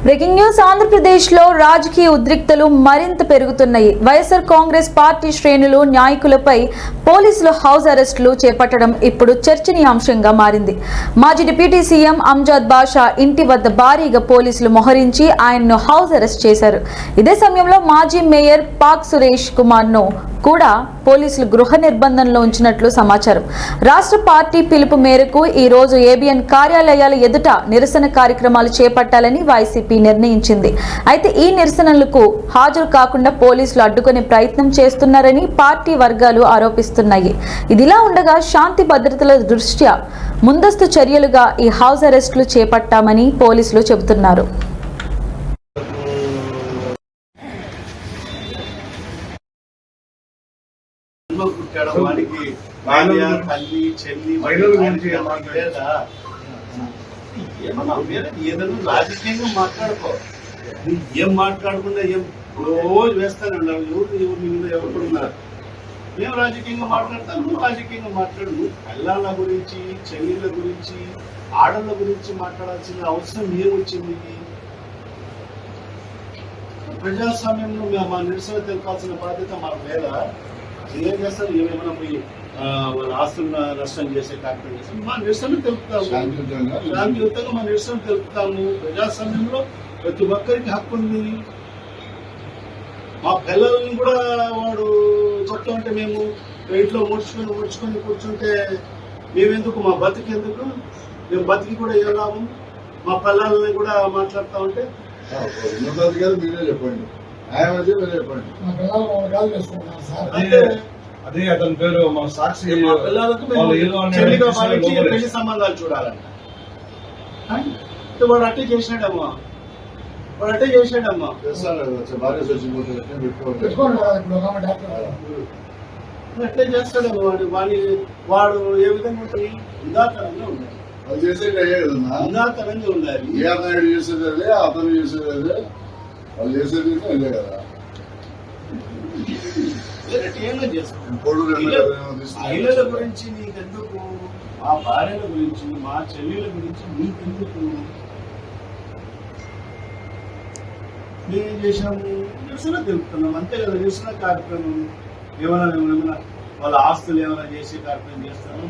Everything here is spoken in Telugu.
బ్రేకింగ్ న్యూస్ ఆంధ్రప్రదేశ్ లో రాజకీయ ఉద్రిక్తలు మరింత పెరుగుతున్నాయి. వైఎస్ఆర్ కాంగ్రెస్ పార్టీ శ్రేణులు నాయకులపై పోలీసులు హౌస్ అరెస్టులు చేపట్టడం ఇప్పుడు చర్చనీయాంశంగా మారింది. మాజీ డిప్యూటీ సీఎం అంజద్ బాషా ఇంటి వద్ద భారీగా పోలీసులు మోహరించి ఆయన్ను హౌస్ అరెస్ట్ చేశారు. ఇదే సమయంలో మాజీ మేయర్ పాక్ సురేష్ కుమార్ ను కూడా పోలీసులు గృహ నిర్బంధంలో ఉంచినట్లు సమాచారం. రాష్ట్ర పార్టీ పిలుపు మేరకు ఈ రోజు ఏబిఎన్ కార్యాలయాల ఎదుట నిరసన కార్యక్రమాలు చేపట్టాలని వైసీపీ నిర్ణయించింది. అయితే ఈ నిరసనలకు హాజరు కాకుండా పోలీసులు అడ్డుకునే ప్రయత్నం చేస్తున్నారని పార్టీ వర్గాలు ఆరోపిస్తున్నాయి. ఇదిలా ఉండగా శాంతి భద్రతల దృష్ట్యా ముందస్తు చర్యలుగా ఈ హౌస్ అరెస్టులు చేపట్టామని పోలీసులు చెబుతున్నారు. వాడికి భార్య తల్లి చెల్లి ఏదైనా రాజకీయంగా మాట్లాడుకో. ఏం మాట్లాడకుండా ఏం రోజు వేస్తానండి. ఎవరు ఉన్నారు? మేము రాజకీయంగా మాట్లాడతాను, నువ్వు రాజకీయంగా మాట్లాడు. నువ్వు పిల్లల గురించి చెల్లిళ్ళ గురించి ఆడళ్ళ గురించి మాట్లాడాల్సిన అవసరం ఏమొచ్చింది? ప్రజాస్వామ్యంలో మా నిరసన తెలపాల్సిన బాధ్యత మాకు లేదా? ఏం చేస్తారు? ఏమైనా పోయి వాళ్ళ ఆస్తులను నష్టం చేసే కార్యక్రమం చేస్తాం. మా నిరసన తెలుపుతాము, శాంతియుతంగా మా నిరసన తెలుపుతాము. ప్రజాస్వామ్యంలో ప్రతి ఒక్కరికి హక్కు ఉంది. మా పిల్లల్ని కూడా వాడు చెప్తా ఉంటే మేము ఇంట్లో ముడుచుకొని కూర్చుంటే మేమెందుకు? మా బతికెందుకు? మేము బతికి కూడా వెళ్ళాము. మా పిల్లల్ని కూడా మాట్లాడుతూ ఉంటే మీరే చెప్పండి, అదే అతని పేరు మన సాక్షి. పెళ్లి సంబంధాలు చూడాలంట. వాడు అట్టే చేసినాడమ్మా, అట్టే చేసినాడమ్మా. అట్టే చేస్తాడమ్మా. వాడు ఏ విధంగా ఉంటుంది? ఉదాహరణగా ఉండాలి, ఉదాహరణగా ఉండాలి. ఏ నాయుడు చేసేది అదే, అతను చేసేది అదే, వాళ్ళు చేసేది అదే కదా. మహిళల గురించి నీకెందుకు? మా భార్యల గురించి, మా చెల్లెల గురించి నీకెందుకు? మేమేం చేసాము? నిరసన తెలుపుతున్నాం అంతే కదా. నిరసన కార్యక్రమం ఏమైనా వాళ్ళ ఆస్తులు ఏమైనా చేసే కార్యక్రమం చేస్తాము.